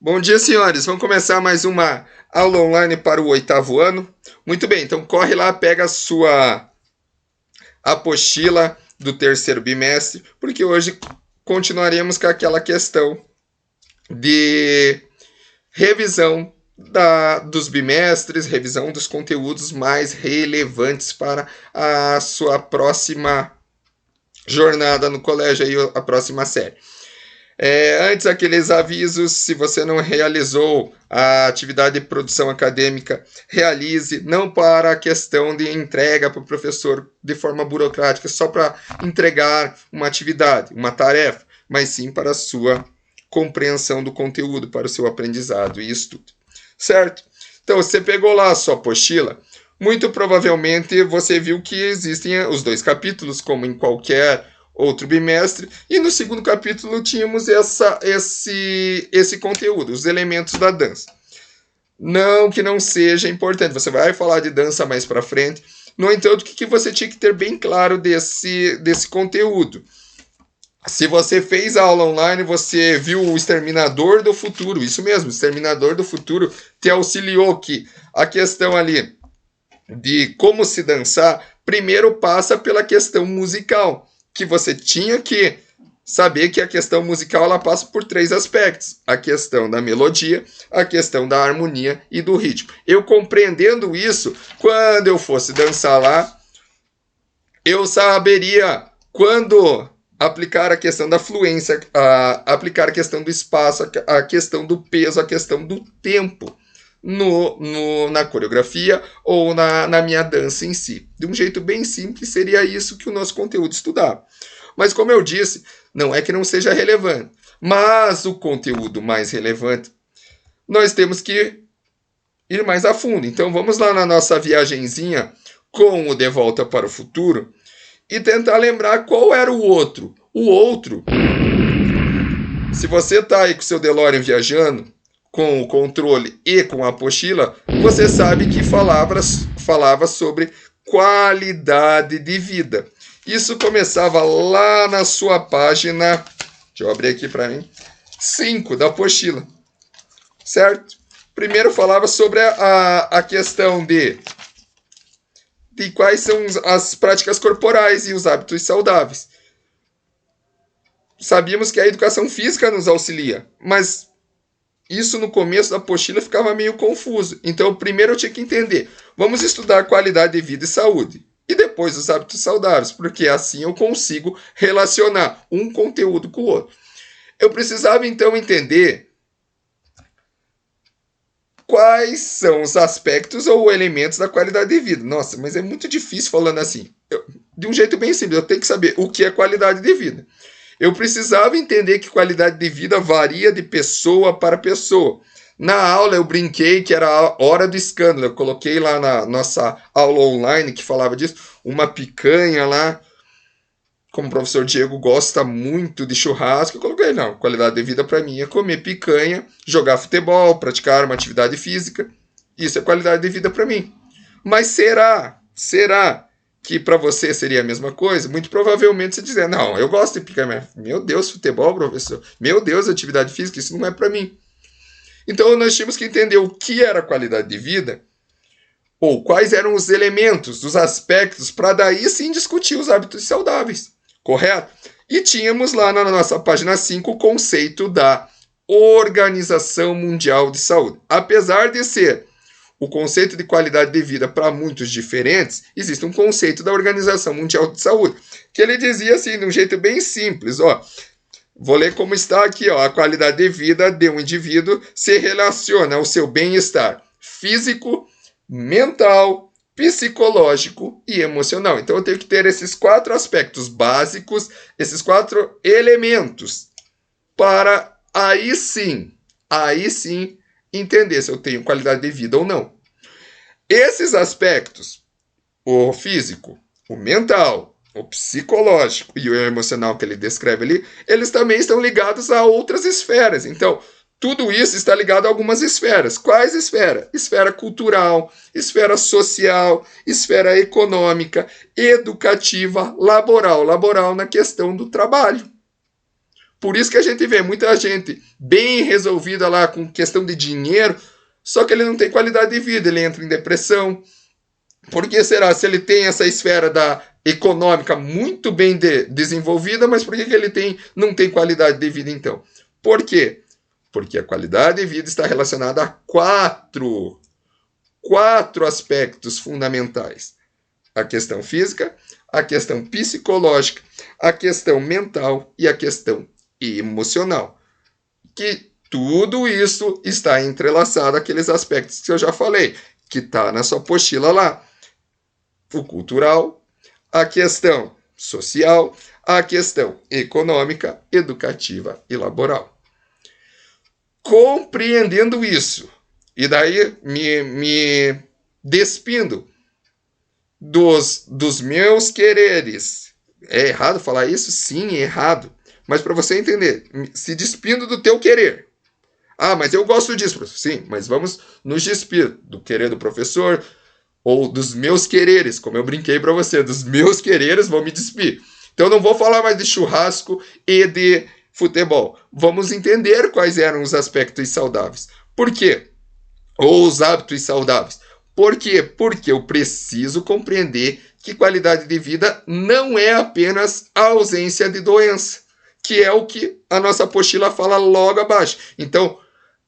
Bom dia, senhores. Vamos começar mais uma aula online para o 8º ano. Muito bem, então corre lá, pega a sua apostila do terceiro bimestre, porque hoje continuaremos com aquela questão de revisão dos bimestres, revisão dos conteúdos mais relevantes para a sua próxima jornada no colégio, aí, a próxima série. Antes, aqueles avisos: se você não realizou a atividade de produção acadêmica, realize, não para a questão de entrega para o professor de forma burocrática, só para entregar uma atividade, uma tarefa, mas sim para a sua compreensão do conteúdo, para o seu aprendizado e estudo. Certo? Então, você pegou lá a sua apostila, muito provavelmente você viu que existem os 2 capítulos, como em qualquer outro bimestre, e no segundo capítulo tínhamos esse conteúdo, os elementos da dança. Não que não seja importante, você vai falar de dança mais para frente. No entanto, o que você tinha que ter bem claro desse conteúdo? Se você fez a aula online, você viu o Exterminador do Futuro, isso mesmo, o Exterminador do Futuro te auxiliou que a questão ali de como se dançar, primeiro passa pela questão musical, que você tinha que saber que a questão musical ela passa por 3 aspectos: a questão da melodia, a questão da harmonia e do ritmo. Eu compreendendo isso, quando eu fosse dançar lá, eu saberia quando aplicar a questão da fluência, aplicar a questão do espaço, a questão do peso, a questão do tempo na coreografia ou na minha dança em si. De um jeito bem simples, seria isso que o nosso conteúdo estudava. Mas, como eu disse, não é que não seja relevante, mas o conteúdo mais relevante, nós temos que ir mais a fundo. Então, vamos lá na nossa viagenzinha com o De Volta para o Futuro e tentar lembrar qual era o outro. O outro, se você está aí com o seu DeLorean viajando, com o controle e com a apostila, você sabe que falava sobre qualidade de vida. Isso começava lá na sua página, deixa eu abrir aqui para mim, 5 da apostila, certo? Primeiro falava sobre a questão de quais são as práticas corporais e os hábitos saudáveis. Sabíamos que a educação física nos auxilia, mas isso no começo da apostila ficava meio confuso. Então, primeiro eu tinha que entender. Vamos estudar qualidade de vida e saúde. E depois os hábitos saudáveis, porque assim eu consigo relacionar um conteúdo com o outro. Eu precisava então entender quais são os aspectos ou elementos da qualidade de vida. Nossa, mas é muito difícil falando assim. De um jeito bem simples, eu tenho que saber o que é qualidade de vida. Eu precisava entender que qualidade de vida varia de pessoa para pessoa. Na aula eu brinquei que era a hora do escândalo. Eu coloquei lá na nossa aula online que falava disso, uma picanha lá. Como o professor Diego gosta muito de churrasco, eu coloquei, não, qualidade de vida para mim é comer picanha, jogar futebol, praticar uma atividade física. Isso é qualidade de vida para mim. Mas será que para você seria a mesma coisa? Muito provavelmente você dizer, não, eu gosto de picanha. Meu Deus, futebol, professor. Meu Deus, atividade física, isso não é para mim. Então nós tínhamos que entender o que era qualidade de vida, ou quais eram os elementos, os aspectos, para daí sim discutir os hábitos saudáveis, correto? E tínhamos lá na nossa página 5 o conceito da Organização Mundial de Saúde. Apesar de ser o conceito de qualidade de vida para muitos diferentes, existe um conceito da Organização Mundial de Saúde, que ele dizia assim, de um jeito bem simples, vou ler como está aqui, a qualidade de vida de um indivíduo se relaciona ao seu bem-estar físico, mental, psicológico e emocional. Então eu tenho que ter esses 4 aspectos básicos, esses 4 elementos, para aí sim entender se eu tenho qualidade de vida ou não. Esses aspectos, o físico, o mental, o psicológico e o emocional que ele descreve ali, eles também estão ligados a outras esferas. Então, tudo isso está ligado a algumas esferas. Quais esferas? Esfera cultural, esfera social, esfera econômica, educativa, laboral na questão do trabalho. Por isso que a gente vê muita gente bem resolvida lá com questão de dinheiro, só que ele não tem qualidade de vida, ele entra em depressão. Por que será? Se ele tem essa esfera da econômica muito bem desenvolvida, mas por que ele não tem qualidade de vida então? Por quê? Porque a qualidade de vida está relacionada a quatro aspectos fundamentais: a questão física, a questão psicológica, a questão mental e a questão emocional. Que tudo isso está entrelaçado àqueles aspectos que eu já falei, que está na sua apostila lá. O cultural, a questão social, a questão econômica, educativa e laboral. Compreendendo isso, e daí me despindo dos meus quereres. É errado falar isso? Sim, é errado. Mas para você entender, se despindo do teu querer. Ah, mas eu gosto disso, professor. Sim, mas vamos nos despir do querer do professor ou dos meus quereres, como eu brinquei para você, dos meus quereres, vou me despir. Então eu não vou falar mais de churrasco e de futebol. Vamos entender quais eram os aspectos saudáveis. Por quê? Ou os hábitos saudáveis. Por quê? Porque eu preciso compreender que qualidade de vida não é apenas a ausência de doença, que é o que a nossa apostila fala logo abaixo. Então,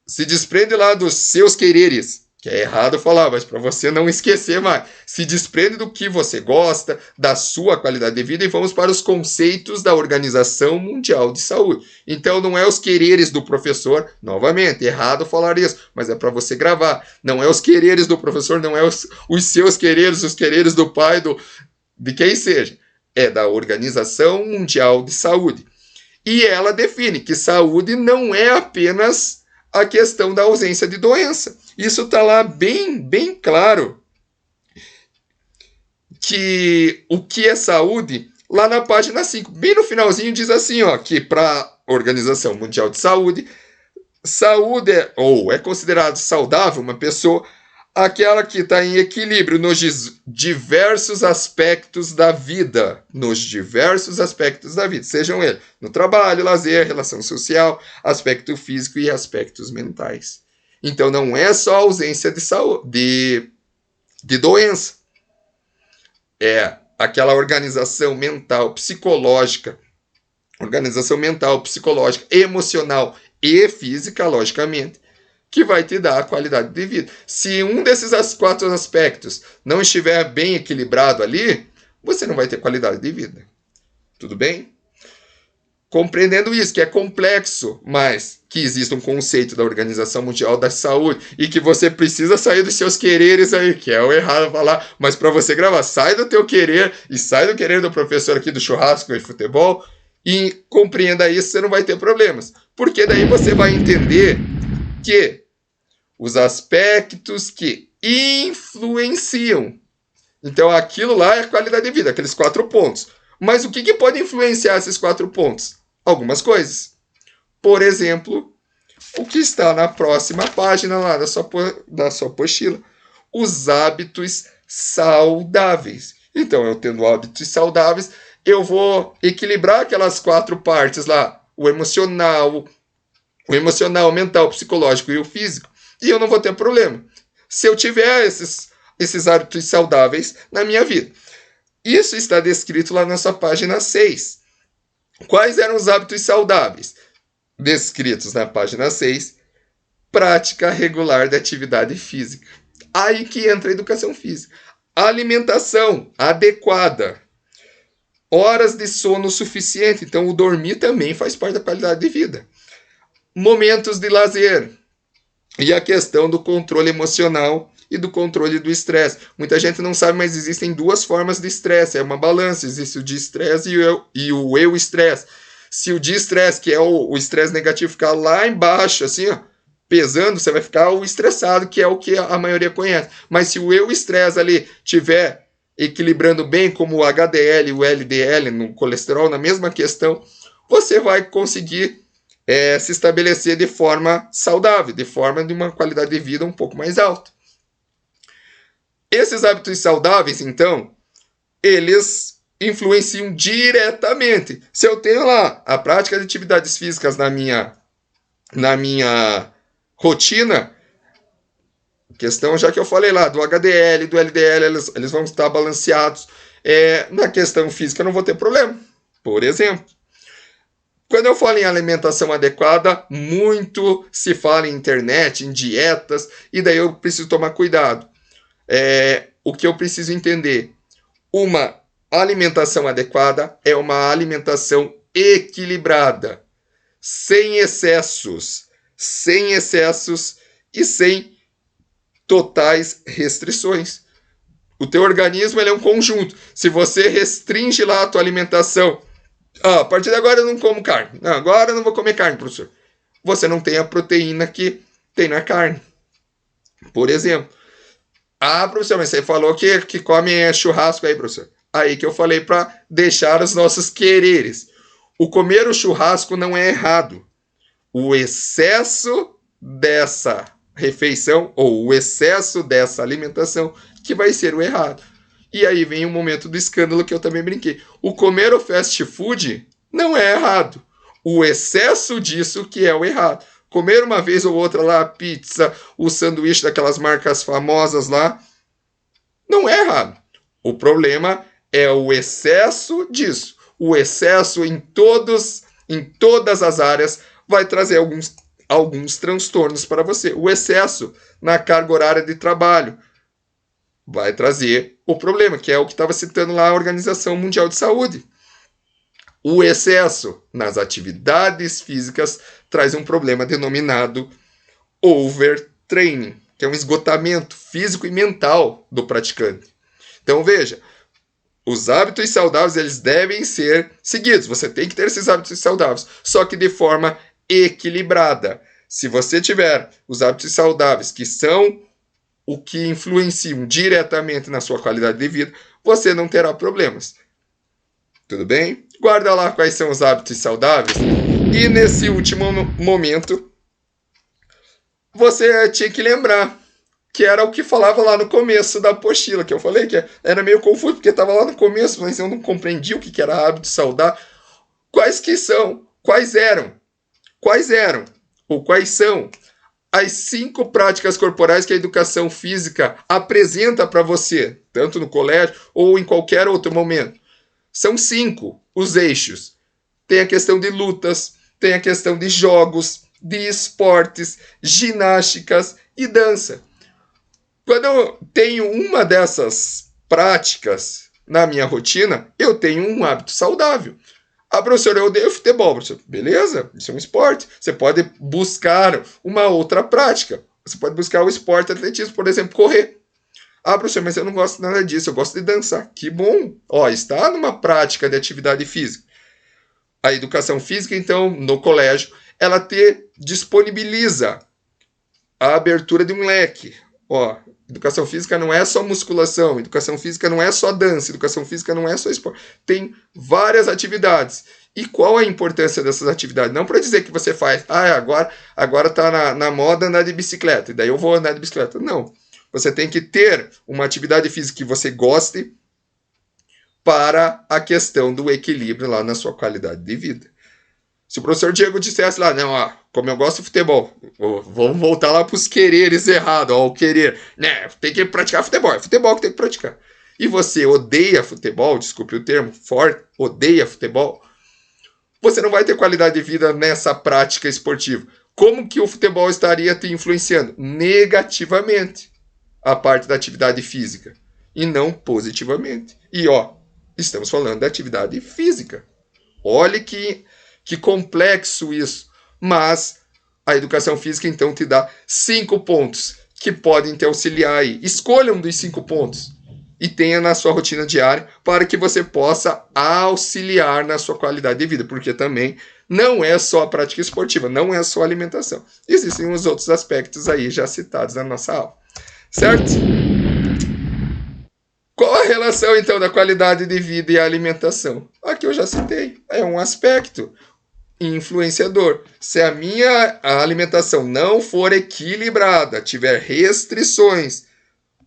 se desprende lá dos seus quereres, que é errado falar, mas para você não esquecer mais. Se desprende do que você gosta, da sua qualidade de vida, e vamos para os conceitos da Organização Mundial de Saúde. Então não é os quereres do professor, novamente, errado falar isso, mas é para você gravar. Não é os quereres do professor, não é os seus quereres, os quereres do pai, de quem seja. É da Organização Mundial de Saúde. E ela define que saúde não é apenas a questão da ausência de doença. Isso está lá bem claro, que o que é saúde, lá na página 5, bem no finalzinho diz assim, ó, que para a Organização Mundial de Saúde, saúde é considerado saudável uma pessoa aquela que está em equilíbrio nos diversos aspectos da vida. Nos diversos aspectos da vida. Sejam eles no trabalho, lazer, relação social, aspecto físico e aspectos mentais. Então não é só ausência de saúde, de doença. É aquela organização mental, psicológica, emocional e física, logicamente, que vai te dar a qualidade de vida. Se um desses 4 aspectos não estiver bem equilibrado ali, você não vai ter qualidade de vida. Tudo bem? Compreendendo isso, que é complexo, mas que existe um conceito da Organização Mundial da Saúde e que você precisa sair dos seus quereres aí, que é o errado falar, mas para você gravar, sai do teu querer e sai do querer do professor aqui do churrasco e futebol e compreenda isso, você não vai ter problemas. Porque daí você vai entender que os aspectos que influenciam. Então, aquilo lá é a qualidade de vida, aqueles 4 pontos. Mas o que pode influenciar esses 4 pontos? Algumas coisas. Por exemplo, o que está na próxima página lá da sua apostila. Os hábitos saudáveis. Então, eu tendo hábitos saudáveis, eu vou equilibrar aquelas 4 partes lá. O emocional, mental, psicológico e o físico. E eu não vou ter problema se eu tiver esses hábitos saudáveis na minha vida. Isso está descrito lá nessa página 6. Quais eram os hábitos saudáveis? Descritos na página 6. Prática regular de atividade física. Aí que entra a educação física. Alimentação adequada. Horas de sono suficiente. Então, o dormir também faz parte da qualidade de vida. Momentos de lazer. E a questão do controle emocional e do controle do estresse. Muita gente não sabe, mas existem 2 formas de estresse. É uma balança. Existe o de estresse e o eu-estresse. Se o de estresse, que é o estresse negativo, ficar lá embaixo, assim, ó, pesando, você vai ficar o estressado, que é o que a maioria conhece. Mas se o eu-estresse ali tiver equilibrando bem, como o HDL e o LDL no colesterol, na mesma questão, você vai conseguir se estabelecer de forma saudável, de forma de uma qualidade de vida um pouco mais alta. Esses hábitos saudáveis, então, eles influenciam diretamente. Se eu tenho lá a prática de atividades físicas na minha rotina, questão já que eu falei lá do HDL, do LDL, eles vão estar balanceados. Na questão física eu não vou ter problema. Por exemplo, quando eu falo em alimentação adequada, muito se fala em internet, em dietas, e daí eu preciso tomar cuidado. O que eu preciso entender? Uma alimentação adequada é uma alimentação equilibrada, sem excessos e sem totais restrições. O teu organismo ele é um conjunto. Se você restringe lá a tua alimentação, a partir de agora eu não como carne. Não, agora eu não vou comer carne, professor. Você não tem a proteína que tem na carne. Por exemplo. Professor, mas você falou que come churrasco aí, professor. Aí que eu falei para deixar os nossos quereres. O comer o churrasco não é errado. O excesso dessa refeição ou o excesso dessa alimentação que vai ser o errado. E aí vem o momento do escândalo que eu também brinquei. O comer o fast food não é errado. O excesso disso que é o errado. Comer uma vez ou outra lá a pizza, o sanduíche daquelas marcas famosas lá, não é errado. O problema é o excesso disso. O excesso em todas as áreas vai trazer alguns transtornos para você. O excesso na carga horária de trabalho vai trazer o problema, que é o que estava citando lá a Organização Mundial de Saúde. O excesso nas atividades físicas traz um problema denominado overtraining, que é um esgotamento físico e mental do praticante. Então veja, os hábitos saudáveis eles devem ser seguidos. Você tem que ter esses hábitos saudáveis, só que de forma equilibrada. Se você tiver os hábitos saudáveis que são o que influenciam diretamente na sua qualidade de vida, você não terá problemas. Tudo bem? Guarda lá quais são os hábitos saudáveis. E nesse último momento, você tinha que lembrar que era o que falava lá no começo da apostila, que eu falei que era meio confuso, porque estava lá no começo, mas eu não compreendi o que era hábito saudável. Quais que são? Quais eram? Ou quais são as 5 práticas corporais que a educação física apresenta para você, tanto no colégio ou em qualquer outro momento? São 5 os eixos. Tem a questão de lutas, tem a questão de jogos, de esportes, ginásticas e dança. Quando eu tenho uma dessas práticas na minha rotina, eu tenho um hábito saudável. Professor, eu odeio futebol. Professor, beleza, isso é um esporte. Você pode buscar uma outra prática. Você pode buscar o esporte atletismo, por exemplo, correr. Professor, mas eu não gosto nada disso, eu gosto de dançar. Que bom! Está numa prática de atividade física. A educação física, então, no colégio, ela te disponibiliza a abertura de um leque. Educação física não é só musculação, educação física não é só dança, educação física não é só esporte. Tem várias atividades. E qual a importância dessas atividades? Não para dizer que você faz, agora está na moda andar de bicicleta, e daí eu vou andar de bicicleta. Não. Você tem que ter uma atividade física que você goste para a questão do equilíbrio lá na sua qualidade de vida. Se o professor Diego dissesse lá, como eu gosto de futebol, vamos voltar lá para os quereres errados, o querer, tem que praticar futebol, é futebol que tem que praticar. E você odeia futebol, desculpe o termo, forte, odeia futebol, você não vai ter qualidade de vida nessa prática esportiva. Como que o futebol estaria te influenciando? Negativamente. A parte da atividade física e não positivamente. E estamos falando da atividade física. Olhe que complexo isso. Mas a educação física então te dá 5 pontos que podem te auxiliar aí. Escolha um dos 5 pontos e tenha na sua rotina diária para que você possa auxiliar na sua qualidade de vida, porque também não é só a prática esportiva, não é só a alimentação. Existem uns outros aspectos aí já citados na nossa aula. Certo? Qual a relação, então, da qualidade de vida e a alimentação? Aqui eu já citei. É um aspecto influenciador. Se a minha alimentação não for equilibrada, tiver restrições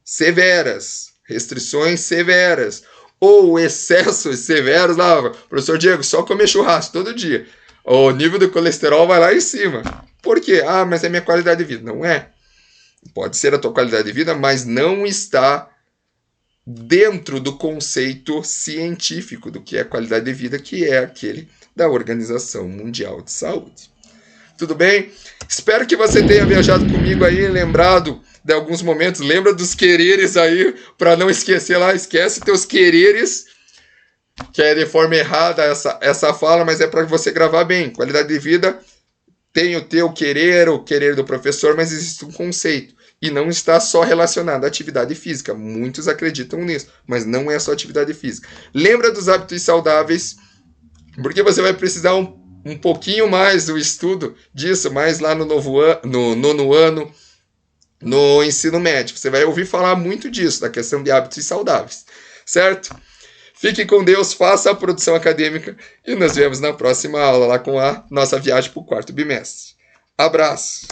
severas, ou excessos severos lá, professor Diego, só comer churrasco todo dia. O nível do colesterol vai lá em cima. Por quê? Ah, mas é minha qualidade de vida. Não é. Pode ser a tua qualidade de vida, mas não está dentro do conceito científico do que é qualidade de vida, que é aquele da Organização Mundial de Saúde. Tudo bem? Espero que você tenha viajado comigo aí, lembrado de alguns momentos. Lembra dos quereres aí, para não esquecer lá. Esquece teus quereres, que é de forma errada essa fala, mas é para você gravar bem. Qualidade de vida tem o teu querer, o querer do professor, mas existe um conceito. E não está só relacionado à atividade física. Muitos acreditam nisso, mas não é só atividade física. Lembra dos hábitos saudáveis, porque você vai precisar um pouquinho mais do estudo disso, mais lá no nono ano, no ensino médio. Você vai ouvir falar muito disso, da questão de hábitos saudáveis, certo? Fique com Deus, faça a produção acadêmica e nos vemos na próxima aula lá com a nossa viagem para o quarto bimestre. Abraço!